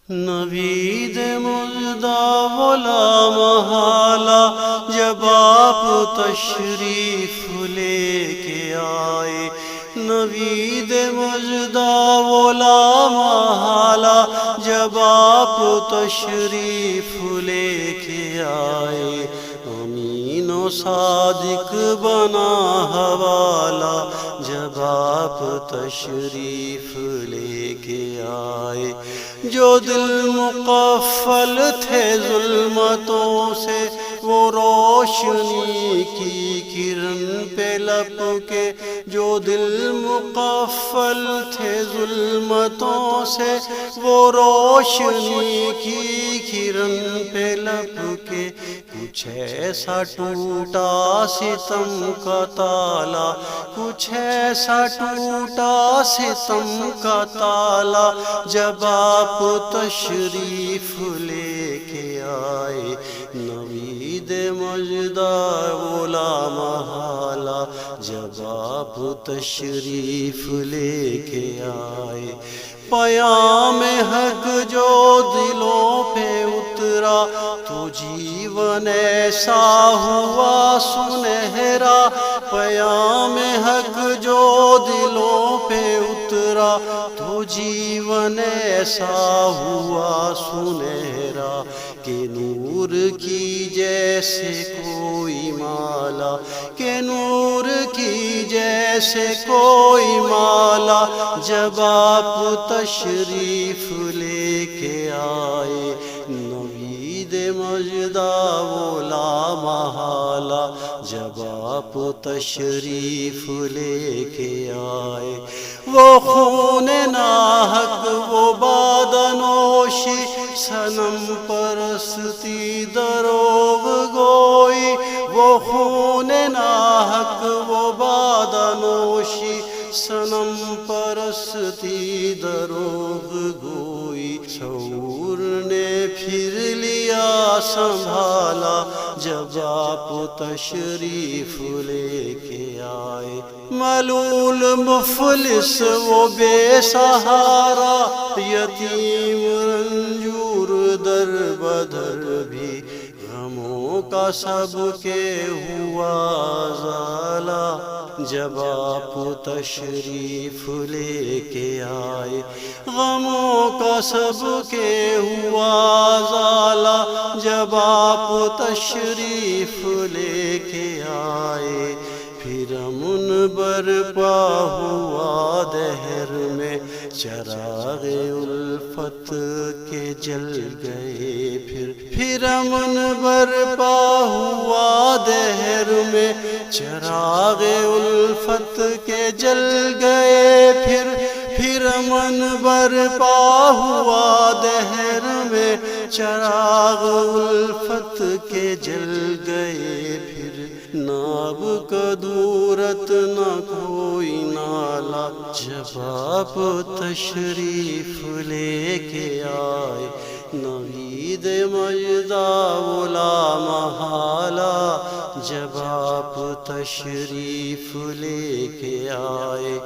نوید مژدہ ولا محالہ جب آپ تشریف لے کے آئے، نوید مژدہ ولا محالہ جب آپ تشریف لے کے آئے، امین و صادق بنا حوالہ جب آپ تشریف لے کے آئے۔ جو دل مقفل تھے ظلمتوں سے وہ روشنی کی کرن پہ لپکے، جو دل مقفل تھے ظلمتوں سے وہ روشنی کی کرن پہ لپکے، کچھ ایسا ٹوٹا ستم کا تالا، کچھ ایسا ٹوٹا ستم کا تالا جب آپ تشریف لے کے آئے، نوید مژدہ ولا محالہ جب آپ تشریف لے کے آئے۔ پیام حق جو دلوں پہ اترا تو جیون ایسا ہوا سنہرا، پیام حق جو دلوں پہ اترا تو جیون ایسا ہوا سنہرا کہ نور کی جیسے کوئی مالا، کہ نور کی جیسے کوئی مالا جب آپ تشریف لے کے آئے، نوید مژدہ ولا محالہ جب آپ تشریف لے کے آئے۔ وہ خون ناحق وہ بادنوشی صنم پرستی دروغ گوئی، وہ خون ناحق وہ بادنوشی صنم پرستی دروغ گوئی، شعور نے پھر لیا سنبھالا جب آپ تشریف لے کے آئے۔ ملول مفلس وہ بے سہارا یتیم رنجور در بدر بھی غموں کا سب کے ہوا ازالہ جب آپ تشریف لے کے آئے، غموں کا سب کے ہوا ازالہ جب آپ تشریف لے کے آئے۔ پھر امن برپا ہوا دہر میں چراغ الفت کے جل گئے، پھر امن برپا ہوا دہر میں چراغ الفت کے جل گئے، پھر امن برپا ہوا دہر میں چراغ الفت کے جل گئے، پھر ناب کدورت نہ کوئی نالا جب آپ تشریف لے کے آئے، نوید مژدہ ولا محالہ جب آپ تشریف لے کے آئے۔